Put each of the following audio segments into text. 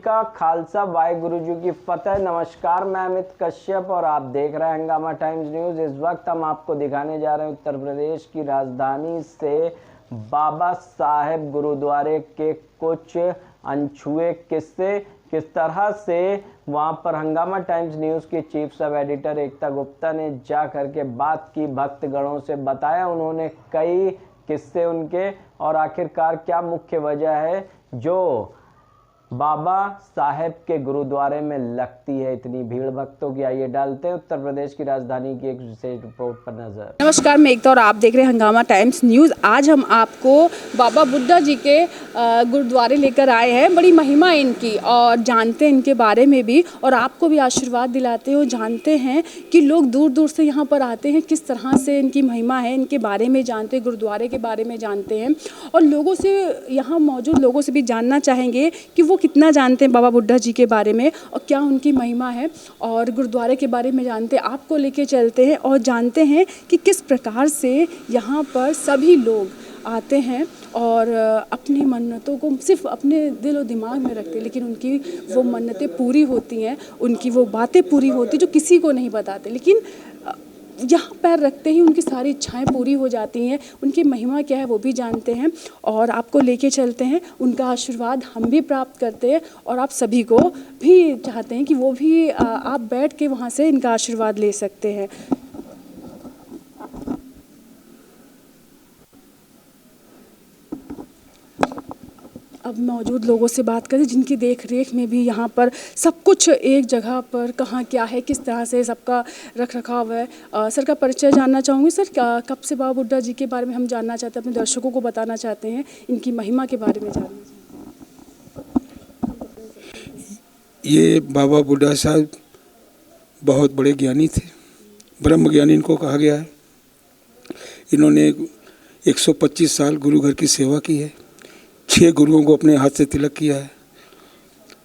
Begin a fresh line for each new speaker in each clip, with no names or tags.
का खालसा वाहेगुरु जी की फतेह। नमस्कार, मैं अमित कश्यप और आप देख रहे हैं हंगामा टाइम्स न्यूज़। इस वक्त हम आपको दिखाने जा रहे हैं उत्तर प्रदेश की राजधानी से बाबा साहेब गुरुद्वारे के कुछ अनछुए किस्से। किस तरह से वहां पर हंगामा टाइम्स न्यूज़ की चीफ सब एडिटर एकता गुप्ता ने जा करके बात की, भक्तगणों से बताया उन्होंने कई किस्से उनके, और आखिरकार क्या मुख्य वजह है जो बाबा साहेब के गुरुद्वारे में लगती है इतनी भीड़ भक्तों की। आइए डालते हैं उत्तर प्रदेश की राजधानी की एक विशेष रिपोर्ट पर नजर।
नमस्कार, मैं एकता और आप देख रहे हैं हंगामा टाइम्स न्यूज़। आज हम आपको बाबा बुड्ढा जी के गुरुद्वारे लेकर आए हैं। बड़ी महिमा है इनकी और जानते हैं इनके बारे में भी, और आपको भी आशीर्वाद दिलाते हैं और जानते हैं कि लोग दूर दूर से यहाँ पर आते हैं, किस तरह से इनकी महिमा है, इनके बारे में जानते हैं, गुरुद्वारे के बारे में जानते हैं। और लोगों से, यहाँ मौजूद लोगों से भी जानना चाहेंगे कि वो कितना जानते हैं बाबा बुड्ढा जी के बारे में और क्या उनकी महिमा है, और गुरुद्वारे के बारे में जानते हैं। आपको लेके चलते हैं और जानते हैं कि किस प्रकार से यहाँ पर सभी लोग आते हैं और अपनी मन्नतों को सिर्फ अपने दिल और दिमाग में रखते हैं, लेकिन उनकी वो मन्नतें पूरी होती हैं, उनकी वो बातें पूरी होती जो किसी को नहीं बताते, लेकिन यहाँ पैर रखते ही उनकी सारी इच्छाएं पूरी हो जाती हैं। उनकी महिमा क्या है वो भी जानते हैं और आपको लेके चलते हैं। उनका आशीर्वाद हम भी प्राप्त करते हैं और आप सभी को भी चाहते हैं कि वो भी आप बैठ के वहाँ से इनका आशीर्वाद ले सकते हैं। अब मौजूद लोगों से बात करें जिनकी देख रेख में भी यहाँ पर सब कुछ एक जगह पर कहाँ क्या है, किस तरह से सबका रख रखाव है। सर का परिचय जानना चाहूँगी। सर, कब से बाबा बुड्ढा जी के बारे में हम जानना चाहते हैं, अपने दर्शकों को बताना चाहते हैं, इनकी महिमा के बारे में जानना चाहते हैं।
ये बाबा बुड्ढा साहब बहुत बड़े ज्ञानी थे, ब्रह्म ज्ञानी इनको कहा गया है। इन्होंने 125 साल गुरु घर की सेवा की है, 6 गुरुओं को अपने हाथ से तिलक किया है।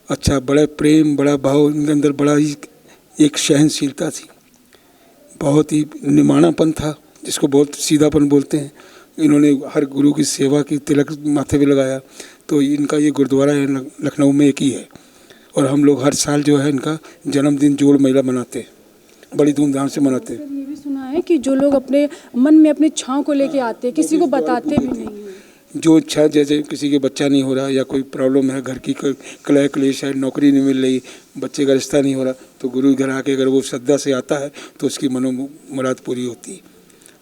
अच्छा, बड़ा प्रेम, बड़ा भाव इनके अंदर, बड़ा ही एक सहनशीलता थी, बहुत ही निमाणापन था, जिसको बहुत सीधापन बोलते हैं। इन्होंने हर गुरु की सेवा की, तिलक माथे पे लगाया। तो इनका ये गुरुद्वारा है लखनऊ में एक ही है, और हम लोग हर साल जो है इनका जन्मदिन जोड़ मेला मनाते हैं, बड़ी धूमधाम से मनाते हैं।
ये भी सुना है कि जो लोग अपने मन में अपनी इच्छाओं को लेके आते हैं, किसी को बताते भी नहीं हैं।
जो इच्छा, जैसे किसी के बच्चा नहीं हो रहा या कोई प्रॉब्लम है, घर की कलह क्लेश है, नौकरी नहीं मिल रही, बच्चे का रिश्ता नहीं हो रहा, तो गुरु घर आके अगर वो श्रद्धा से आता है तो उसकी मनोमुराद पूरी होती है।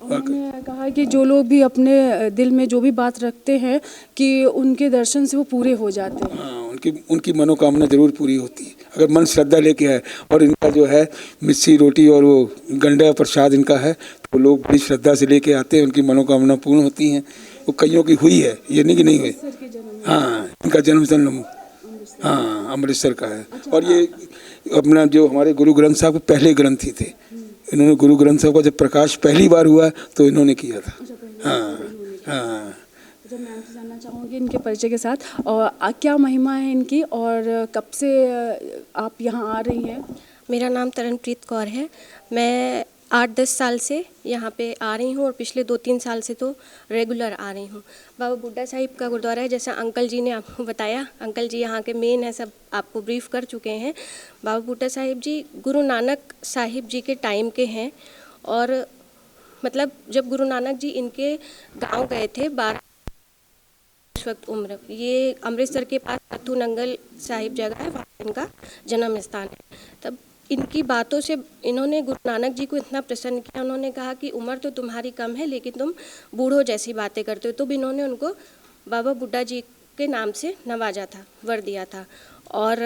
उन्होंने कहा कि जो लोग भी अपने दिल में जो भी बात रखते हैं कि उनके दर्शन से वो पूरे हो जाते हैं।
हाँ, उनकी मनोकामना जरूर पूरी होती है अगर मन श्रद्धा लेके आए। और इनका जो है मिस्सी रोटी और वो गंडा प्रसाद इनका है, तो लोग बड़ी श्रद्धा से लेके आते हैं, उनकी मनोकामना पूर्ण होती हैं। वो कईयों की हुई है, ये नहीं कि नहीं हुई। हाँ, इनका जन्म हाँ अमृतसर का है। और ये अपना जो हमारे गुरु ग्रंथ साहब के पहले ग्रंथी थे, इन्होंने गुरु ग्रंथ साहब का जब प्रकाश पहली बार हुआ तो इन्होंने किया था। हाँ हाँ।
जब मैं आपसे जानना चाहूँगी इनके परिचय के साथ, और क्या महिमा है इनकी और कब से आप यहाँ आ रही हैं?
मेरा नाम तरनप्रीत कौर है। मैं 8-10 साल से यहाँ पे आ रही हूँ और पिछले 2-3 साल से तो रेगुलर आ रही हूँ। बाबा बुड्ढा साहिब का गुरुद्वारा है, जैसा अंकल जी ने आपको बताया, अंकल जी यहाँ के मेन है, सब आपको ब्रीफ कर चुके हैं। बाबा बुड्ढा साहिब जी गुरु नानक साहिब जी के टाइम के हैं, और मतलब जब गुरु नानक जी इनके गाँव गए थे 12 वक्त उम्र, ये अमृतसर के पास पत्थू नंगल साहिब जगह है, वहाँ इनका जन्म स्थान है। तब इनकी बातों से इन्होंने गुरु नानक जी को इतना प्रसन्न किया, उन्होंने कहा कि उम्र तो तुम्हारी कम है लेकिन तुम बूढ़ों जैसी बातें करते हो। तो भी इन्होंने उनको बाबा बुड्ढा जी के नाम से नवाजा था, वर दिया था, और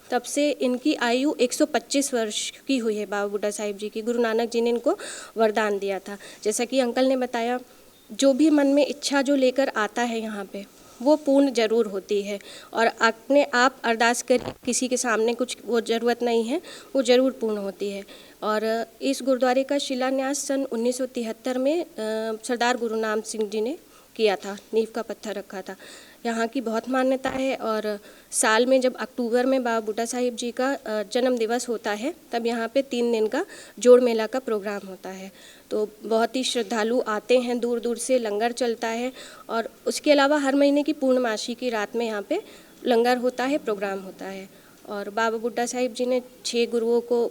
तब से इनकी आयु 125 वर्ष की हुई है बाबा बुड्ढा साहिब जी की। गुरु नानक जी ने इनको वरदान दिया था। जैसा कि अंकल ने बताया, जो भी मन में इच्छा जो लेकर आता है यहाँ पे, वो पूर्ण ज़रूर होती है। और अपने आप अरदास करिए, किसी के सामने कुछ वो ज़रूरत नहीं है, वो ज़रूर पूर्ण होती है। और इस गुरुद्वारे का शिलान्यास सन 1973 में सरदार गुरु नाम सिंह जी ने किया था, नींव का पत्थर रखा था। यहाँ की बहुत मान्यता है, और साल में जब अक्टूबर में बाबा बुड्ढा साहिब जी का जन्म दिवस होता है, तब यहाँ पे 3 दिन का जोड़ मेला का प्रोग्राम होता है। तो बहुत ही श्रद्धालु आते हैं, दूर दूर से लंगर चलता है, और उसके अलावा हर महीने की पूर्णमासी की रात में यहाँ पे लंगर होता है, प्रोग्राम होता है। और बाबा बुड्ढा साहिब जी ने 6 गुरुओं को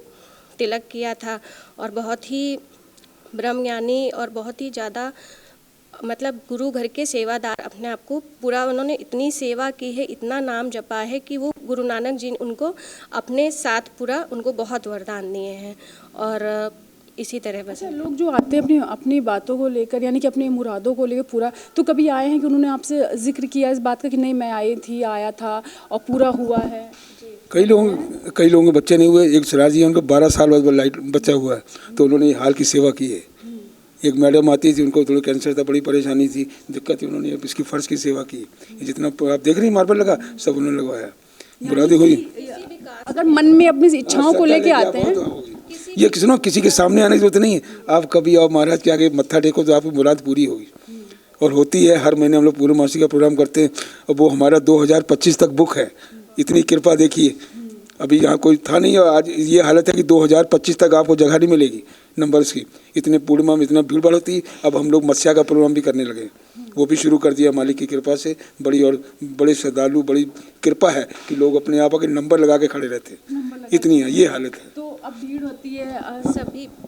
तिलक किया था और बहुत ही ब्रह्मज्ञानी और बहुत ही ज़्यादा मतलब गुरु घर के सेवादार अपने आप को पूरा उन्होंने इतनी सेवा की है, इतना नाम जपा है कि वो गुरु नानक जी उनको अपने साथ पूरा उनको बहुत वरदान दिए हैं। और इसी तरह बस
लोग जो आते हैं अपनी अपनी बातों को लेकर, यानी कि अपनी मुरादों को लेकर पूरा, तो कभी आए हैं कि उन्होंने आपसे जिक्र किया इस बात का कि नहीं मैं आया था और पूरा हुआ है?
कई लोगों के बच्चे नहीं हुए। एक सिराज जी हैं, उनको 12 साल बाद लाइट बच्चा हुआ है, तो उन्होंने हाल की सेवा की है। एक मैडम आती थी, उनको थोड़ा कैंसर था, बड़ी परेशानी थी, दिक्कत थी, उन्होंने इसकी फर्श की सेवा की। जितना आप देख रही हैं मार्बल लगा, सब उन्होंने लगवाया। मुरादें हुई।
अगर मन में अपनी इच्छाओं को लेके आते हैं,
ये किसी के सामने आने की जरूरत नहीं है। आप कभी आओ महाराज के आगे मत्था टेको तो आपकी मुराद पूरी होगी, और होती है। हर महीने हम लोग पूर्णमासी का प्रोग्राम करते हैं, और वो हमारा 2025 तक बुक है। इतनी कृपा देखिए, अभी यहाँ कोई था नहीं, और आज ये हालत है कि 2025 तक आपको जगह नहीं मिलेगी नंबर्स की। इतने पूर्णिमा में इतना भीड़ भाड़ होती है। अब हम लोग मत्स्या का प्रोग्राम भी करने लगे, वो भी शुरू कर दिया मालिक की कृपा से। बड़े श्रद्धालु, बड़ी कृपा है कि लोग अपने आप के नंबर लगा के खड़े रहते हैं। इतनी है ये हालत है।
तो अब भीड़ होती है,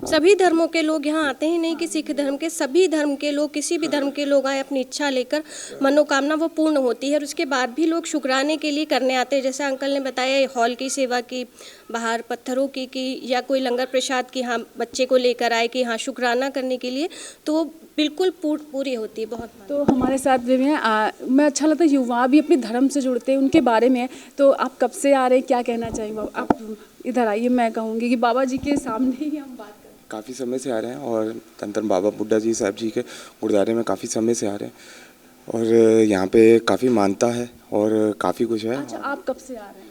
सभी धर्मों के लोग यहाँ आते हैं, नहीं कि सिख धर्म के, सभी धर्म के लोग, किसी भी धर्म के लोग आए, अपनी इच्छा लेकर मनोकामना वो पूर्ण होती है। और उसके बाद भी लोग शुक्राने के लिए करने आते हैं। जैसे अंकल ने बताया, हॉल की सेवा की, बाहर पत्थरों की या कोई लंगर प्रसाद की, हाँ बच्चे को लेकर आए कि हाँ शुक्राना करने के लिए, तो वो बिल्कुल पूरी होती है। बहुत
तो हमारे साथ भी हैं, मैं अच्छा लगता है युवा भी अपने धर्म से जुड़ते हैं, उनके बारे में। तो आप कब से आ रहे हैं, क्या कहना चाहेंगे? आप इधर आइए, मैं कहूँगी कि बाबा जी के सामने ही हम बात करें।
काफ़ी समय से आ रहे हैं, और धन बाबा बुड्ढा जी साहब जी के गुरुद्वारे में काफ़ी समय से आ रहे हैं, और यहाँ पे काफ़ी मानता है और काफ़ी कुछ है।
अच्छा, आप कब से आ रहे हैं?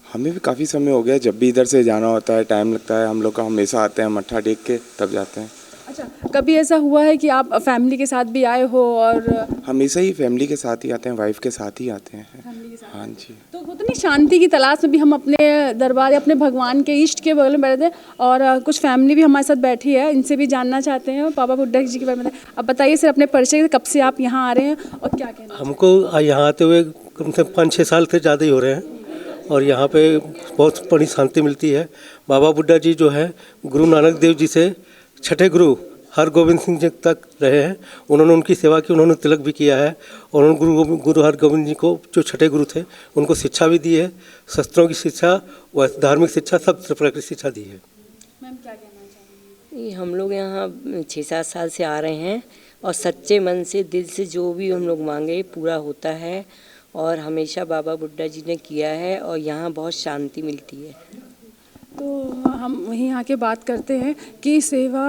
हमें भी काफ़ी समय हो गया। जब भी इधर से जाना होता है, टाइम लगता है, हम लोग का हमेशा आते हैं, मत्था टेक के तब जाते हैं।
अच्छा, कभी ऐसा हुआ है कि आप फैमिली के साथ भी आए हो? और
हमेशा ही फैमिली के साथ ही आते हैं, वाइफ के साथ ही आते हैं।
फैमिली के साथ?
हाँ जी।
तो वो तो नहीं, शांति की तलाश में भी हम अपने दरबार या अपने भगवान के इष्ट के बगल में बैठे थे, और कुछ फैमिली भी हमारे साथ बैठी है, इनसे भी जानना चाहते हैं बाबा बुड्ढा जी के बारे में। अब बताइए सर, अपने परिचय, कब से आप यहाँ आ रहे हैं और क्या कहना?
हमको यहाँ आते हुए कम से कम 5-6 साल से ज़्यादा ही हो रहे हैं, और यहाँ पे बहुत बड़ी शांति मिलती है। बाबा बुड्ढा जी जो है गुरु नानक देव जी से छठे गुरु हरगोविंद सिंह जी तक रहे हैं। उन्होंने उनकी सेवा की, उन्होंने तिलक भी किया है, और उन्होंने गुरु हरगोविंद जी को, जो छठे गुरु थे, उनको शिक्षा भी दी है, शस्त्रों की शिक्षा व धार्मिक शिक्षा, सब प्रकार की शिक्षा दी है।
मैम क्या कहना चाहेंगी?
हम लोग यहाँ 6-7 साल से आ रहे हैं, और सच्चे मन से, दिल से जो भी हम लोग मांगे पूरा होता है, और हमेशा बाबा बुड्ढा जी ने किया है, और यहाँ बहुत शांति मिलती है।
तो हम वहीं आके बात करते हैं कि सेवा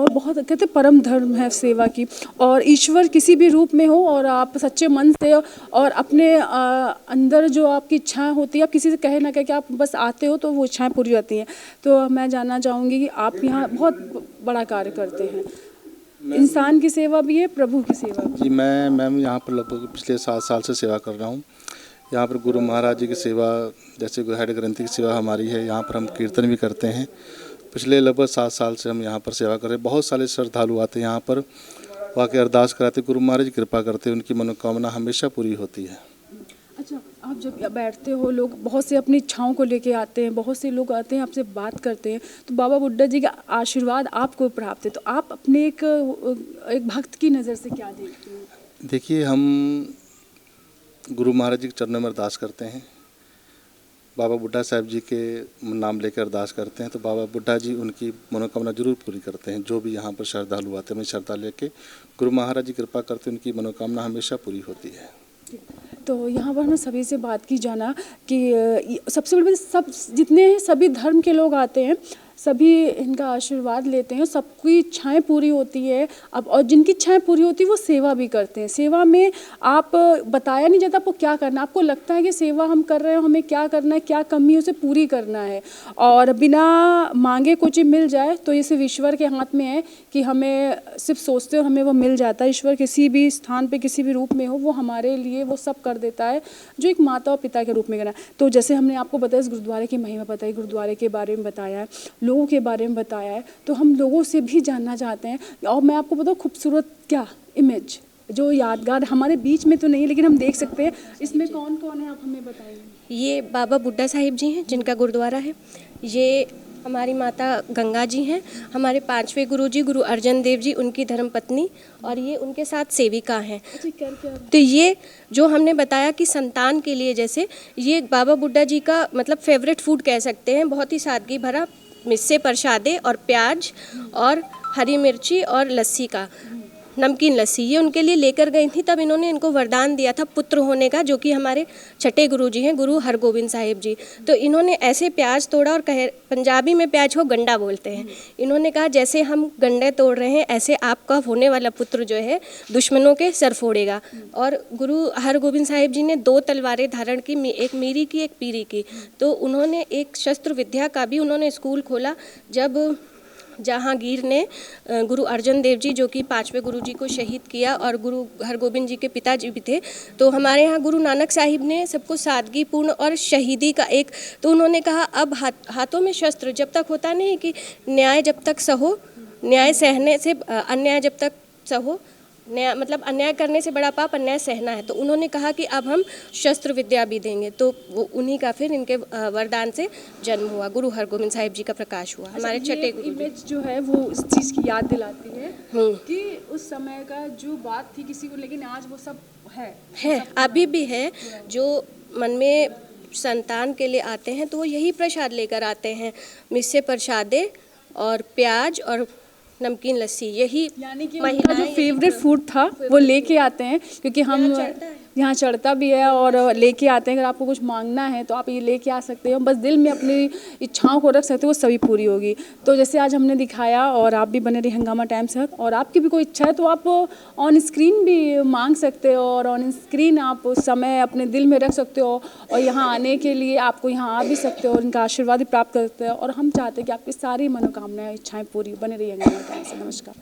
बहुत, कहते परम धर्म है सेवा की, और ईश्वर किसी भी रूप में हो, और आप सच्चे मन से और अपने अंदर जो आपकी इच्छाएं होती है, आप किसी से कहे ना कहे कि आप बस आते हो तो वो इच्छाएं पूरी होती हैं। तो मैं जानना चाहूँगी कि आप यहाँ बहुत बड़ा कार्य करते हैं, इंसान की सेवा भी है, प्रभु की सेवा भी।
जी, मैम यहाँ पर लगभग पिछले 7 साल से सेवा कर रहा हूँ। यहाँ पर गुरु महाराज जी की सेवा, जैसे हेड ग्रंथी की सेवा हमारी है। यहाँ पर हम कीर्तन भी करते हैं। पिछले लगभग 7 साल से हम यहाँ पर सेवा कर रहे हैं। बहुत सारे श्रद्धालु आते हैं यहाँ पर, वाकई अरदास कराते, गुरु महाराज कृपा करते, उनकी मनोकामना हमेशा पूरी होती है।
अच्छा, आप जब बैठते हो, लोग बहुत से अपनी इच्छाओं को लेके आते हैं, बहुत से लोग आते हैं आपसे बात करते हैं, तो बाबा बुड्ढा जी का आशीर्वाद आपको प्राप्त है, तो आप अपने एक भक्त की नज़र से क्या देखते हैं?
देखिए, हम गुरु महाराज जी के चरणों में अरदास करते हैं, बाबा बुड्ढा साहब जी के नाम लेकर अरदास करते हैं, तो बाबा बुड्ढा जी उनकी मनोकामना जरूर पूरी करते हैं। जो भी यहाँ पर श्रद्धालु आते हैं, मैं श्रद्धा लेके गुरु महाराज जी कृपा करते हैं, उनकी मनोकामना हमेशा पूरी होती है।
तो यहाँ पर हमें सभी से बात की जाना कि सबसे बड़ी बात, जितने हैं सभी धर्म के लोग आते हैं, सभी इनका आशीर्वाद लेते हैं, सबकी इच्छाएं पूरी होती है। अब और जिनकी इच्छाएं पूरी होती है वो सेवा भी करते हैं। सेवा में आप बताया नहीं जाता आपको क्या करना, आपको लगता है कि सेवा हम कर रहे हैं, हमें क्या करना है, क्या कमी है उसे पूरी करना है, और बिना मांगे कुछ मिल जाए तो ये सिर्फ ईश्वर के हाथ में है कि हमें सिर्फ सोचते हो हमें वो मिल जाता है। ईश्वर किसी भी स्थान पे, किसी भी रूप में हो, वो हमारे लिए वो सब कर देता है जो एक माता और पिता के रूप में करना। तो जैसे हमने आपको बताया, इस गुरुद्वारे की महिमा बताई, गुरुद्वारे के बारे में बताया है, लोगों के बारे में बताया है, तो हम लोगों से भी जानना चाहते हैं। और मैं आपको बताऊँ, खूबसूरत क्या इमेज, जो यादगार हमारे बीच में तो नहीं, लेकिन हम देख सकते हैं। इसमें कौन कौन है, आप हमें बताएंगे?
ये बाबा बुड्ढा साहिब जी हैं जिनका गुरुद्वारा है। ये हमारी माता गंगा जी हैं, हमारे 5वें गुरु जी गुरु अर्जन देव जी, उनकी धर्मपत्नी, और ये उनके साथ सेविका हैं। तो ये जो हमने बताया कि संतान के लिए, जैसे ये बाबा बुड्ढा जी का मतलब फेवरेट फूड कह सकते हैं, बहुत ही सादगी भरा मिस्से प्रसादे और प्याज और हरी मिर्ची और लस्सी का, नमकीन लस्सी, ये उनके लिए लेकर गई थी। तब इन्होंने इनको वरदान दिया था पुत्र होने का, जो कि हमारे छठे गुरु जी हैं गुरु हरगोबिंद साहिब जी। तो इन्होंने ऐसे प्याज तोड़ा, और कहे पंजाबी में प्याज को गंडा बोलते हैं। इन्होंने कहा जैसे हम गंडे तोड़ रहे हैं, ऐसे आपका होने वाला पुत्र जो है दुश्मनों के सर फोड़ेगा। और गुरु हरगोबिंद साहिब जी ने 2 तलवारें धारण की, एक मीरी की, एक पीरी की। तो उन्होंने एक शस्त्र विद्या का भी उन्होंने स्कूल खोला। जब जहांगीर ने गुरु अर्जन देव जी, जो कि 5वें गुरु जी को शहीद किया और गुरु हरगोबिंद जी के पिताजी भी थे, तो हमारे यहाँ गुरु नानक साहिब ने सबको सादगीपूर्ण और शहीदी का एक, तो उन्होंने कहा अब हाथों में शस्त्र जब तक होता नहीं कि न्याय जब तक सहो, न्याय सहने से अन्याय जब तक सहो, न्याय मतलब अन्याय करने से बड़ा पाप अन्याय सहना है। तो उन्होंने कहा कि अब हम शस्त्र विद्या भी देंगे। तो वो उन्हीं का फिर इनके वरदान से जन्म हुआ, गुरु हरगोबिंद साहिब जी का प्रकाश हुआ। हमारे छठे गुरु
इमेज जो है वो इस चीज़ की याद दिलाती है कि उस समय का जो बात थी किसी को, लेकिन आज वो सब है
अभी भी है। जो मन में संतान के लिए आते हैं तो वो यही प्रसाद लेकर आते हैं, मिस्से प्रसादे और प्याज और नमकीन लस्सी, यही
यानी कि उनका जो फेवरेट फूड था वो लेके आते हैं, क्योंकि हम यहाँ चढ़ता भी है और लेके आते हैं। अगर आपको कुछ मांगना है तो आप ये लेके आ सकते हो, बस दिल में अपनी इच्छाओं को रख सकते हो, वो सभी पूरी होगी। तो जैसे आज हमने दिखाया, और आप भी बने रही हंगामा टाइम्स है, और आपकी भी कोई इच्छा है तो आप ऑन स्क्रीन भी मांग सकते हो, और ऑन स्क्रीन आप समय अपने दिल में रख सकते हो, और यहाँ आने के लिए आपको यहाँ आ भी सकते हो और इनका आशीर्वाद भी प्राप्त कर सकते हो। और हम चाहते हैं कि आपकी सारी मनोकामनाएं, इच्छाएँ पूरी। बने रही हंगामा टाइम्स से। नमस्कार।